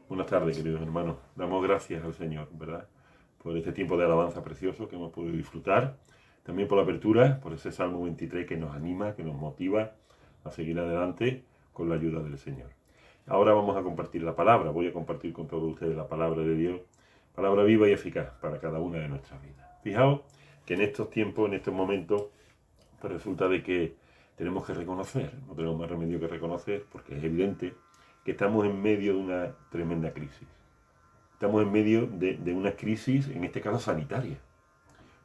Buenas tardes, queridos hermanos. Damos gracias al Señor, ¿verdad? Por este tiempo de alabanza precioso que hemos podido disfrutar. También por la apertura, por ese Salmo 23 que nos anima, que nos motiva a seguir adelante con la ayuda del Señor. Ahora vamos a compartir la palabra. Voy a compartir con todos ustedes la palabra de Dios. Palabra viva y eficaz para cada una de nuestras vidas. Fijaos que en estos tiempos, en estos momentos, pues resulta de que tenemos que reconocer, no tenemos más remedio que reconocer, porque es evidente que estamos en medio de una tremenda crisis. Estamos en medio de una crisis, en este caso sanitaria.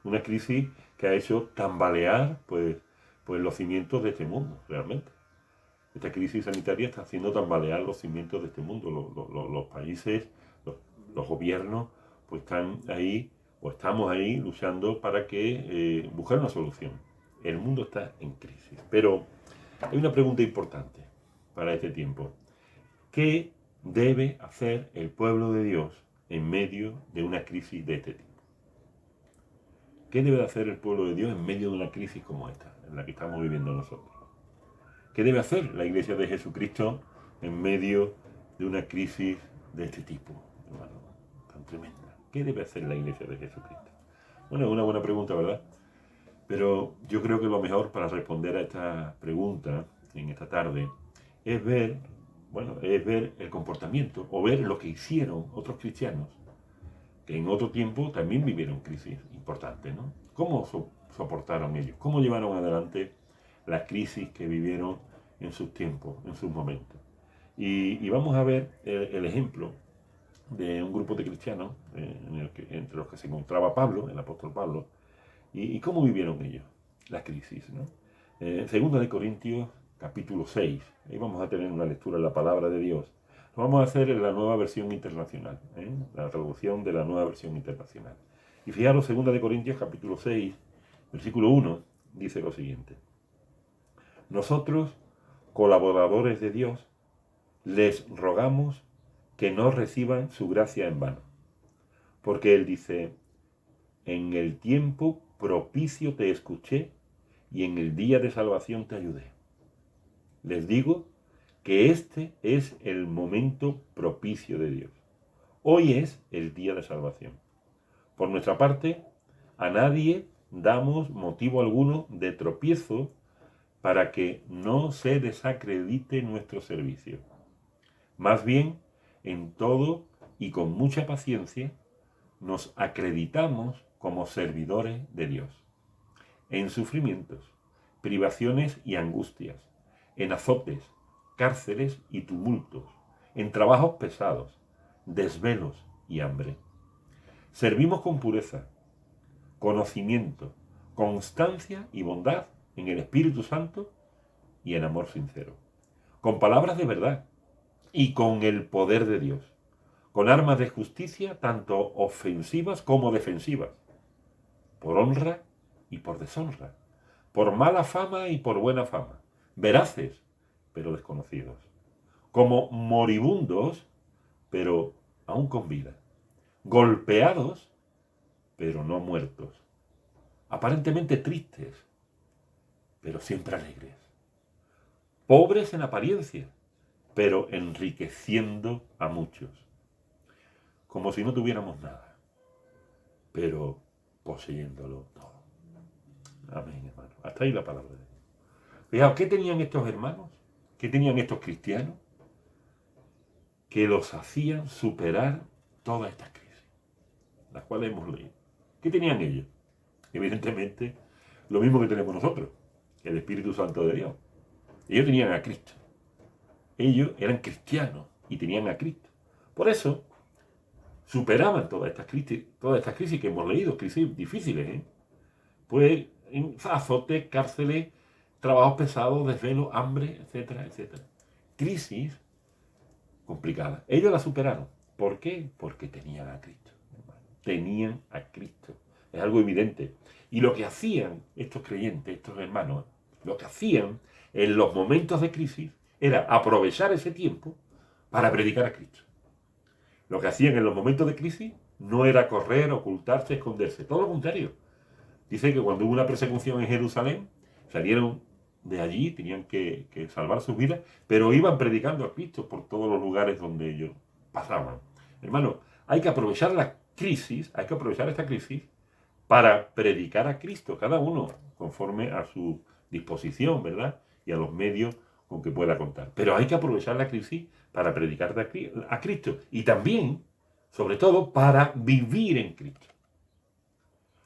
Una crisis que ha hecho tambalear pues los cimientos de este mundo, realmente. Esta crisis sanitaria está haciendo tambalear los cimientos de este mundo. Los países, los gobiernos, pues están ahí, o estamos ahí, luchando para que buscar una solución. El mundo está en crisis. Pero hay una pregunta importante para este tiempo. ¿Qué debe hacer el pueblo de Dios en medio de una crisis de este tipo? ¿Qué debe hacer el pueblo de Dios en medio de una crisis como esta, en la que estamos viviendo nosotros? ¿Qué debe hacer la Iglesia de Jesucristo en medio de una crisis de este tipo, hermano, tan tremenda? ¿Qué debe hacer la Iglesia de Jesucristo? Bueno, es una buena pregunta, ¿verdad? Pero yo creo que lo mejor para responder a esta pregunta en esta tarde es ver el comportamiento o ver lo que hicieron otros cristianos que en otro tiempo también vivieron crisis importantes, ¿no? ¿Cómo soportaron ellos? ¿Cómo llevaron adelante la crisis que vivieron en sus tiempos, en sus momentos? Y vamos a ver el ejemplo de un grupo de cristianos entre los que se encontraba Pablo, el apóstol Pablo, y cómo vivieron ellos la crisis, ¿no? Segunda de Corintios, capítulo 6. Ahí vamos a tener una lectura de la palabra de Dios. Lo vamos a hacer en la nueva versión internacional, la traducción de la nueva versión internacional. Y fijaros, segunda de Corintios, capítulo 6, versículo 1, dice lo siguiente. Nosotros, colaboradores de Dios, les rogamos que no reciban su gracia en vano. Porque Él dice, en el tiempo propicio te escuché y en el día de salvación te ayudé. Les digo que este es el momento propicio de Dios. Hoy es el día de salvación. Por nuestra parte, a nadie damos motivo alguno de tropiezo para que no se desacredite nuestro servicio. Más bien, en todo y con mucha paciencia, nos acreditamos como servidores de Dios. En sufrimientos, privaciones y angustias, en azotes, cárceles y tumultos, en trabajos pesados, desvelos y hambre. Servimos con pureza, conocimiento, constancia y bondad en el Espíritu Santo y en amor sincero, con palabras de verdad y con el poder de Dios, con armas de justicia tanto ofensivas como defensivas, por honra y por deshonra, por mala fama y por buena fama, veraces, pero desconocidos, como moribundos, pero aún con vida, golpeados, pero no muertos, aparentemente tristes, pero siempre alegres, pobres en apariencia, pero enriqueciendo a muchos, como si no tuviéramos nada, pero poseyéndolo todo. Amén, hermano. Hasta ahí la palabra de Dios. Fijaos, ¿qué tenían estos hermanos? ¿Qué tenían estos cristianos? Que los hacían superar todas estas crisis, las cuales hemos leído. ¿Qué tenían ellos? Evidentemente, lo mismo que tenemos nosotros, el Espíritu Santo de Dios. Ellos tenían a Cristo. Ellos eran cristianos y tenían a Cristo. Por eso, superaban todas estas crisis que hemos leído, crisis difíciles, pues en azotes, cárceles, trabajos pesados, desvelos, hambre, etcétera, etcétera. Crisis complicadas. Ellos la superaron. ¿Por qué? Porque tenían a Cristo. Tenían a Cristo. Es algo evidente. Y lo que hacían estos creyentes, estos hermanos, lo que hacían en los momentos de crisis era aprovechar ese tiempo para predicar a Cristo. Lo que hacían en los momentos de crisis no era correr, ocultarse, esconderse. Todo lo contrario. Dice que cuando hubo una persecución en Jerusalén, salieron de allí, tenían que salvar sus vidas, pero iban predicando a Cristo por todos los lugares donde ellos pasaban. Hermano, hay que aprovechar esta crisis para predicar a Cristo, cada uno conforme a su disposición, ¿verdad? Y a los medios con que pueda contar. Pero hay que aprovechar la crisis para predicar a Cristo y también, sobre todo, para vivir en Cristo.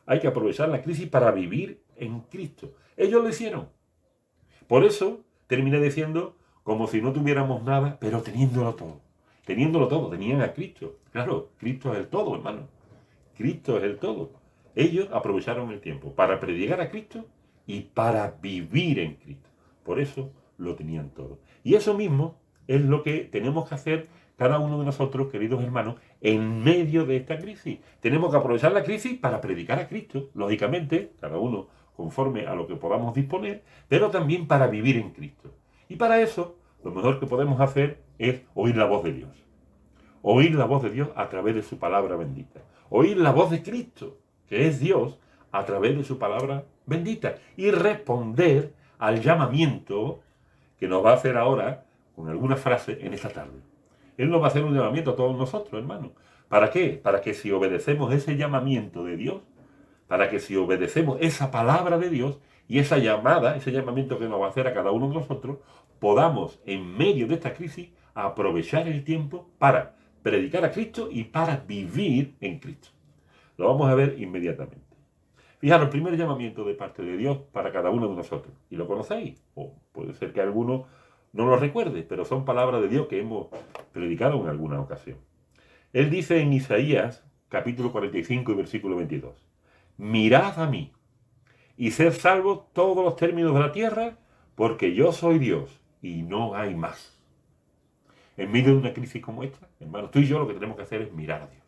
Hay que aprovechar la crisis para vivir en Cristo. Ellos lo hicieron. Por eso terminé diciendo como si no tuviéramos nada, pero teniéndolo todo. Teniéndolo todo, tenían a Cristo. Claro, Cristo es el todo, hermano. Cristo es el todo. Ellos aprovecharon el tiempo para predicar a Cristo y para vivir en Cristo. Por eso lo tenían todo. Y eso mismo es lo que tenemos que hacer cada uno de nosotros, queridos hermanos, en medio de esta crisis. Tenemos que aprovechar la crisis para predicar a Cristo, lógicamente, cada uno conforme a lo que podamos disponer, pero también para vivir en Cristo. Y para eso, lo mejor que podemos hacer es oír la voz de Dios. Oír la voz de Dios a través de su palabra bendita. Oír la voz de Cristo, que es Dios, a través de su palabra bendita. Y responder al llamamiento que nos va a hacer ahora con alguna frase en esta tarde. Él nos va a hacer un llamamiento a todos nosotros, hermanos. ¿Para qué? Para que si obedecemos ese llamamiento de Dios, para que si obedecemos esa palabra de Dios y esa llamada, ese llamamiento que nos va a hacer a cada uno de nosotros, podamos en medio de esta crisis aprovechar el tiempo para predicar a Cristo y para vivir en Cristo. Lo vamos a ver inmediatamente. Fijaros, el primer llamamiento de parte de Dios para cada uno de nosotros. Y lo conocéis, o puede ser que alguno no lo recuerde, pero son palabras de Dios que hemos predicado en alguna ocasión. Él dice en Isaías, capítulo 45 y versículo 22, mirad a mí y sed salvos todos los términos de la tierra, porque yo soy Dios y no hay más. En medio de una crisis como esta, hermanos, tú y yo lo que tenemos que hacer es mirar a Dios.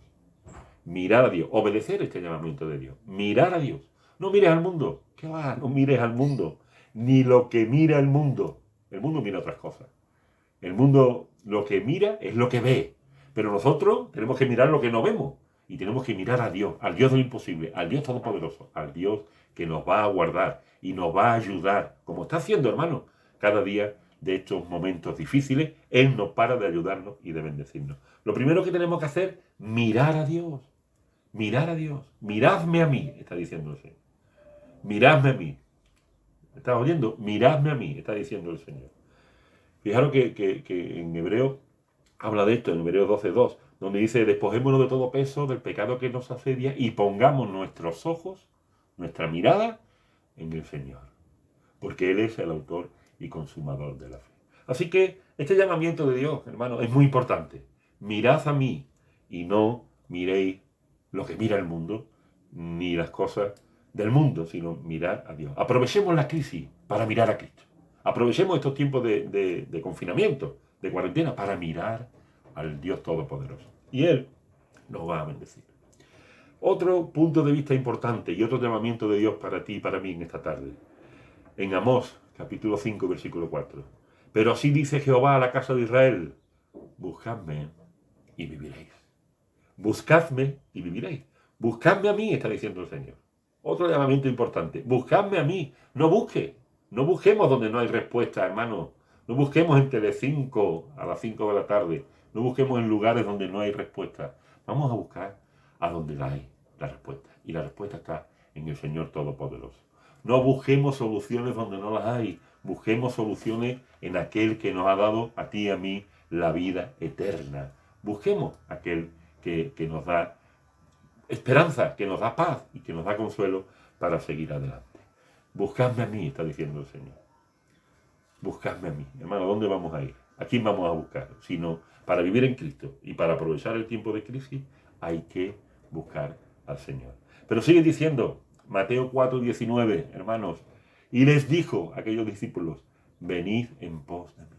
Mirar a Dios, obedecer este llamamiento de Dios. Mirar a Dios. No mires al mundo. ¿Qué va? No mires al mundo. Ni lo que mira el mundo. El mundo mira otras cosas. El mundo lo que mira es lo que ve. Pero nosotros tenemos que mirar lo que no vemos. Y tenemos que mirar a Dios, al Dios de lo imposible, al Dios todopoderoso, al Dios que nos va a guardar y nos va a ayudar, como está haciendo, hermano, cada día de estos momentos difíciles. Él no para de ayudarnos y de bendecirnos. Lo primero que tenemos que hacer, mirar a Dios. Mirar a Dios. Miradme a mí, está diciendo el Señor. Miradme a mí. ¿Estás oyendo? Miradme a mí, está diciendo el Señor. Fijaros que en hebreo habla de esto, en Hebreos 12:2, donde dice, despojémonos de todo peso del pecado que nos asedia y pongamos nuestros ojos, nuestra mirada en el Señor. Porque Él es el autor y consumador de la fe. Así que este llamamiento de Dios, hermano, es muy importante. Mirad a mí y no miréis lo que mira el mundo, ni las cosas del mundo, sino mirar a Dios. Aprovechemos la crisis para mirar a Cristo. Aprovechemos estos tiempos de confinamiento, de cuarentena, para mirar al Dios Todopoderoso. Y Él nos va a bendecir. Otro punto de vista importante y otro llamamiento de Dios para ti y para mí en esta tarde. En Amós, capítulo 5, versículo 4. Pero así dice Jehová a la casa de Israel, buscadme y viviréis. Buscadme y viviréis. Buscadme a mí, está diciendo el Señor. Otro llamamiento importante. Buscadme a mí. No busquemos donde no hay respuesta, hermano. No busquemos en Telecinco a las 5 de la tarde. No busquemos en lugares donde no hay respuesta. Vamos a buscar a donde hay la respuesta. Y la respuesta está en el Señor Todopoderoso. No busquemos soluciones donde no las hay. Busquemos soluciones en aquel que nos ha dado a ti y a mí la vida eterna. Busquemos aquel que nos da esperanza, que nos da paz y que nos da consuelo para seguir adelante. Buscadme a mí, está diciendo el Señor. Buscadme a mí. Hermano, ¿dónde vamos a ir? ¿A quién vamos a buscar? Sino para vivir en Cristo y para aprovechar el tiempo de crisis hay que buscar al Señor. Pero sigue diciendo, Mateo 4:19, hermanos, y les dijo a aquellos discípulos, venid en pos de mí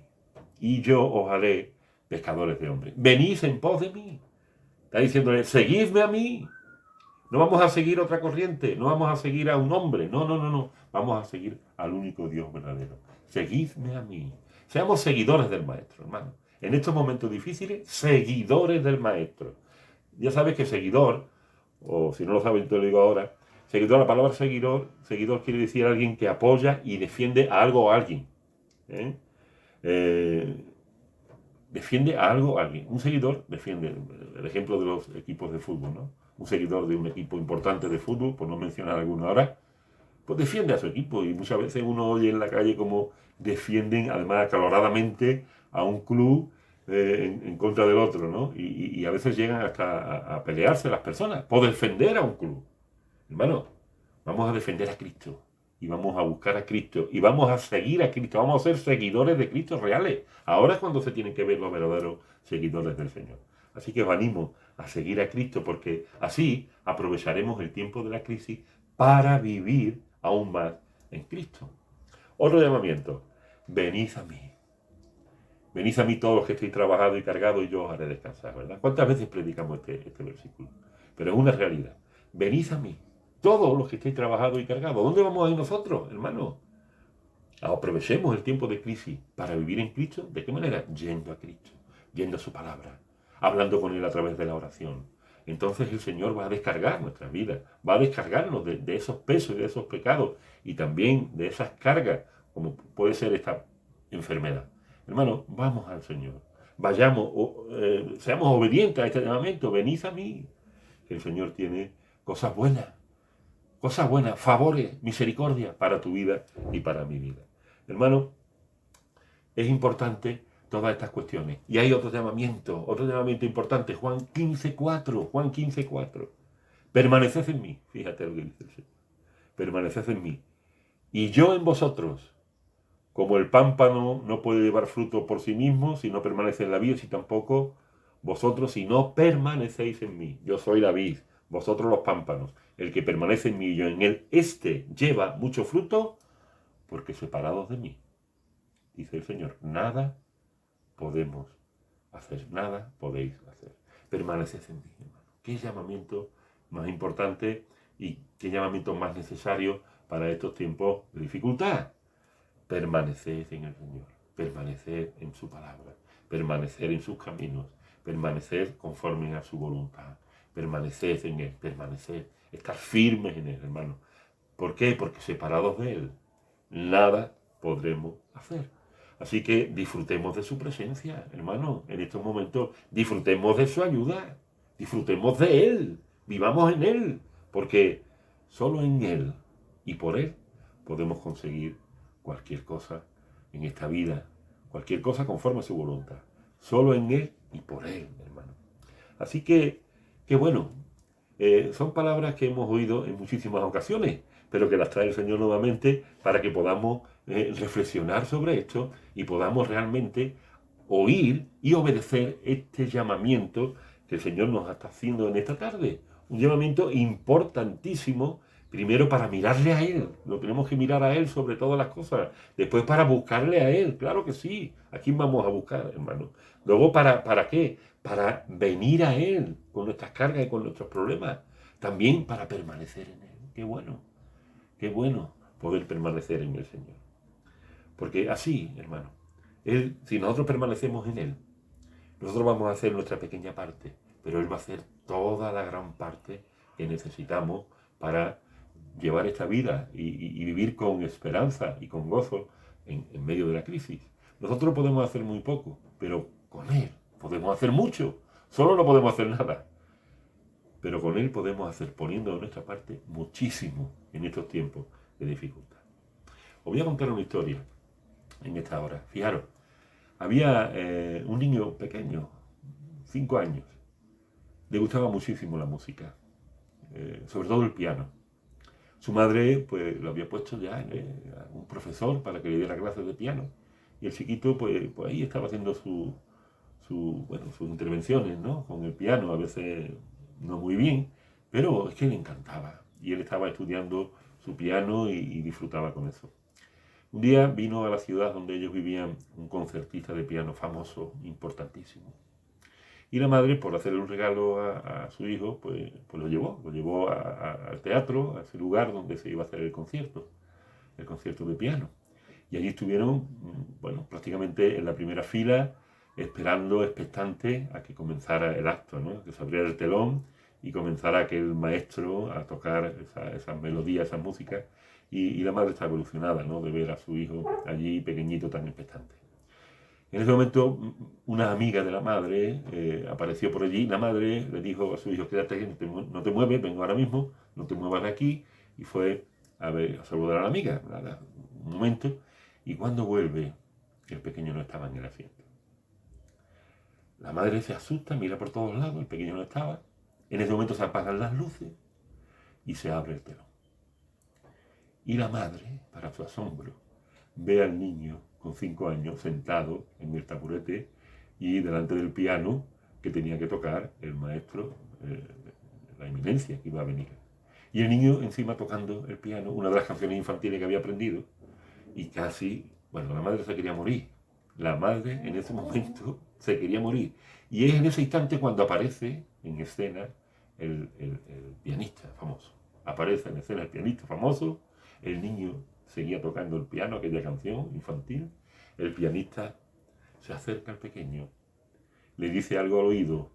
y yo os haré pescadores de hombres. Venid en pos de mí. Está diciéndole, seguidme a mí. No vamos a seguir otra corriente, no vamos a seguir a un hombre, no. Vamos a seguir al único Dios verdadero. Seguidme a mí. Seamos seguidores del Maestro, hermano. En estos momentos difíciles, seguidores del Maestro. Ya sabes que seguidor, o si no lo sabes, te lo digo ahora, seguidor, la palabra seguidor quiere decir alguien que apoya y defiende a algo o a alguien. defiende a algo, a alguien. Un seguidor defiende, el ejemplo de los equipos de fútbol, ¿no? Un seguidor de un equipo importante de fútbol, por no mencionar alguno ahora, pues defiende a su equipo. Y muchas veces uno oye en la calle como defienden, además acaloradamente, a un club en contra del otro, ¿no? Y a veces llegan hasta a pelearse las personas por defender a un club. Hermano, vamos a defender a Cristo y vamos a buscar a Cristo y vamos a seguir a Cristo, vamos a ser seguidores de Cristo reales. Ahora es cuando se tienen que ver los verdaderos seguidores del Señor. Así que os animo a seguir a Cristo porque así aprovecharemos el tiempo de la crisis para vivir aún más en Cristo. Otro llamamiento, venid a mí. Venid a mí todos los que estéis trabajados y cargados y yo os haré descansar, ¿verdad? ¿Cuántas veces predicamos este versículo? Pero es una realidad. Venid a mí, todos los que estéis trabajados y cargados. ¿Dónde vamos a ir nosotros, hermano? Aprovechemos el tiempo de crisis para vivir en Cristo. ¿De qué manera? Yendo a Cristo, yendo a su palabra, hablando con Él a través de la oración. Entonces el Señor va a descargar nuestras vidas, va a descargarnos de esos pesos y de esos pecados y también de esas cargas, como puede ser esta enfermedad. Hermano, vamos al Señor. Vayamos, seamos obedientes a este llamamiento. Venid a mí. El Señor tiene cosas buenas, favores, misericordia para tu vida y para mi vida. Hermano, es importante todas estas cuestiones. Y hay otro llamamiento importante, Juan 15:4. Permaneced en mí, fíjate lo que dice el Señor. Permaneced en mí. Y yo en vosotros. Como el pámpano no puede llevar fruto por sí mismo si no permanece en la vid, si tampoco vosotros si no permanecéis en mí. Yo soy la vid, vosotros los pámpanos. El que permanece en mí y yo en él, este lleva mucho fruto, porque separados de mí, dice el Señor, nada podemos hacer, nada podéis hacer. Permaneced en mí, hermano. ¿Qué llamamiento más importante y qué llamamiento más necesario para estos tiempos de dificultad? Permanecer en el Señor, permanecer en su palabra, permanecer en sus caminos, permanecer conforme a su voluntad, permanecer en Él, estar firmes en Él, hermano. ¿Por qué? Porque separados de Él, nada podremos hacer. Así que disfrutemos de su presencia, hermano, en estos momentos, disfrutemos de su ayuda, disfrutemos de Él, vivamos en Él, porque solo en Él y por Él podemos conseguir cualquier cosa en esta vida, cualquier cosa conforme a su voluntad. Solo en Él y por Él, hermano. Así que bueno, son palabras que hemos oído en muchísimas ocasiones, pero que las trae el Señor nuevamente para que podamos reflexionar sobre esto y podamos realmente oír y obedecer este llamamiento que el Señor nos está haciendo en esta tarde. Un llamamiento importantísimo. Primero para mirarle a Él, lo tenemos que mirar a Él sobre todas las cosas. Después para buscarle a Él, claro que sí. ¿A quién vamos a buscar, hermano? Luego ¿para qué? Para venir a Él con nuestras cargas y con nuestros problemas. También para permanecer en Él. Qué bueno poder permanecer en el Señor. Porque así, hermano, Él, si nosotros permanecemos en Él, nosotros vamos a hacer nuestra pequeña parte, pero Él va a hacer toda la gran parte que necesitamos para llevar esta vida y vivir con esperanza y con gozo en medio de la crisis. Nosotros podemos hacer muy poco, pero con Él podemos hacer mucho. Solo no podemos hacer nada. Pero con Él podemos hacer, poniendo de nuestra parte, muchísimo en estos tiempos de dificultad. Os voy a contar una historia en esta hora. Fijaros, había un niño pequeño, 5 años. Le gustaba muchísimo la música, sobre todo el piano. Su madre pues lo había puesto ya a un profesor para que le diera clases de piano. Y el chiquito pues ahí estaba haciendo sus intervenciones, ¿no? Con el piano, a veces no muy bien, pero es que le encantaba. Y él estaba estudiando su piano y disfrutaba con eso. Un día vino a la ciudad donde ellos vivían un concertista de piano famoso, importantísimo. Y la madre, por hacerle un regalo a su hijo, pues lo llevó al teatro, a ese lugar donde se iba a hacer el concierto de piano. Y allí estuvieron, bueno, prácticamente en la primera fila, esperando, expectantes, a que comenzara el acto, ¿no? Que se abriera el telón y comenzara aquel maestro a tocar esas melodías, esas músicas. Y la madre está evolucionada, ¿no? De ver a su hijo allí pequeñito, tan expectante. En ese momento, una amiga de la madre apareció por allí. La madre le dijo a su hijo, quédate, no te mueves, vengo ahora mismo, no te muevas de aquí. Y fue a saludar a la amiga, un momento. Y cuando vuelve, el pequeño no estaba en el asiento. La madre se asusta, mira por todos lados, el pequeño no estaba. En ese momento se apagan las luces y se abre el telón. Y la madre, para su asombro, ve al niño con 5 años sentado en el taburete y delante del piano que tenía que tocar el maestro, la eminencia que iba a venir. Y el niño encima tocando el piano, una de las canciones infantiles que había aprendido, y casi, bueno, la madre se quería morir. La madre en ese momento se quería morir. Y es en ese instante cuando aparece en escena el pianista famoso. Aparece en escena el pianista famoso, el niño seguía tocando el piano, aquella canción infantil, el pianista se acerca al pequeño, le dice algo al oído,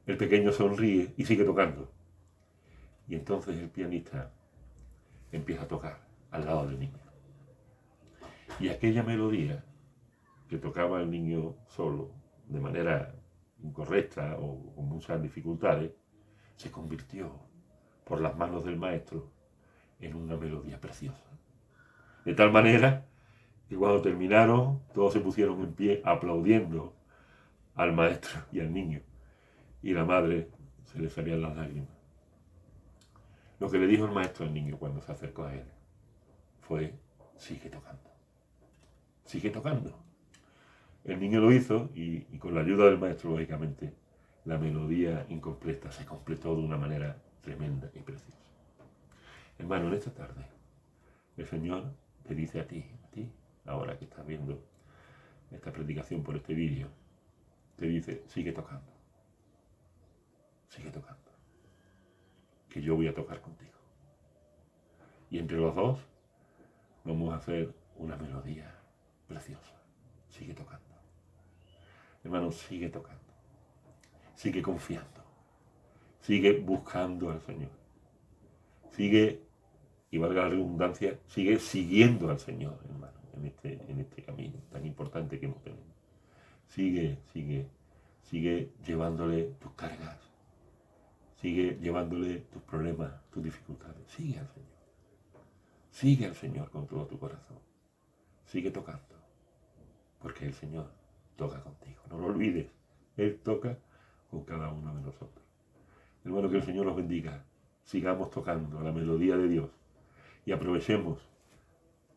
el pequeño sonríe y sigue tocando. Y entonces el pianista empieza a tocar al lado del niño. Y aquella melodía que tocaba el niño solo, de manera incorrecta o con muchas dificultades, se convirtió por las manos del maestro en una melodía preciosa. De tal manera que cuando terminaron, todos se pusieron en pie aplaudiendo al maestro y al niño. Y la madre se le salían las lágrimas. Lo que le dijo el maestro al niño cuando se acercó a él fue, sigue tocando. Sigue tocando. El niño lo hizo y con la ayuda del maestro, lógicamente, la melodía incompleta se completó de una manera tremenda y preciosa. Hermano, en esta tarde, el Señor te dice a ti, ahora que estás viendo esta predicación por este vídeo, te dice, sigue tocando, que yo voy a tocar contigo. Y entre los dos vamos a hacer una melodía preciosa. Sigue tocando. Hermano, sigue tocando. Sigue confiando. Sigue buscando al Señor. Sigue, y valga la redundancia, sigue siguiendo al Señor, hermano, en este camino tan importante que hemos tenido. Sigue llevándole tus cargas. Sigue llevándole tus problemas, tus dificultades. Sigue al Señor. Sigue al Señor con todo tu corazón. Sigue tocando. Porque el Señor toca contigo. No lo olvides. Él toca con cada uno de nosotros. Hermano, que el Señor los bendiga. Sigamos tocando la melodía de Dios. Y aprovechemos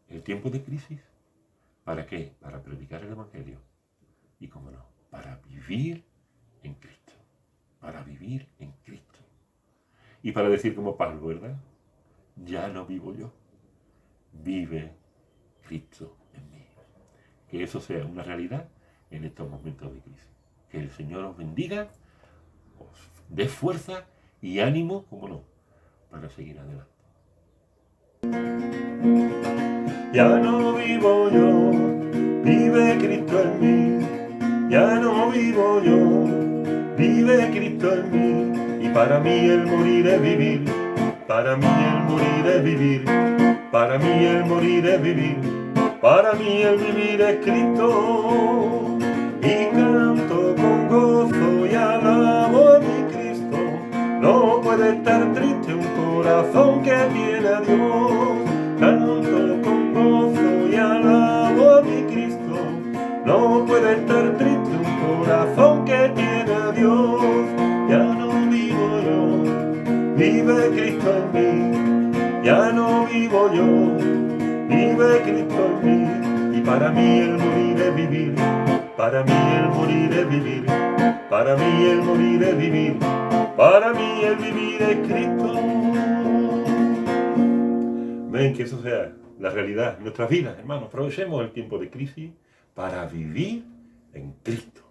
el tiempo de crisis. ¿Para qué? Para predicar el Evangelio. Y cómo no, para vivir en Cristo. Para vivir en Cristo. Y para decir como Pablo, ¿verdad? Ya no vivo yo. Vive Cristo en mí. Que eso sea una realidad en estos momentos de crisis. Que el Señor os bendiga, os dé fuerza y ánimo, como no, para seguir adelante. Ya no vivo yo, vive Cristo en mí. Ya no vivo yo, vive Cristo en mí. Y para mí el morir es vivir. Para mí el morir es vivir. Para mí el morir es vivir. Para mí el vivir es Cristo. Y canto con gozo y alabo a mi Cristo. No puede estar triste un corazón que tiene a Dios. Canto con gozo y alabo a mi Cristo. No puede estar triste un corazón que tiene a Dios. Ya no vivo yo, vive Cristo en mí. Ya no vivo yo, vive Cristo en mí. Y para mí el morir es vivir. Para mí el morir es vivir. Para mí el morir es vivir. Para mí el vivir es Cristo. Ven, que eso sea la realidad de nuestras vidas, hermanos. Aprovechemos el tiempo de crisis para vivir en Cristo.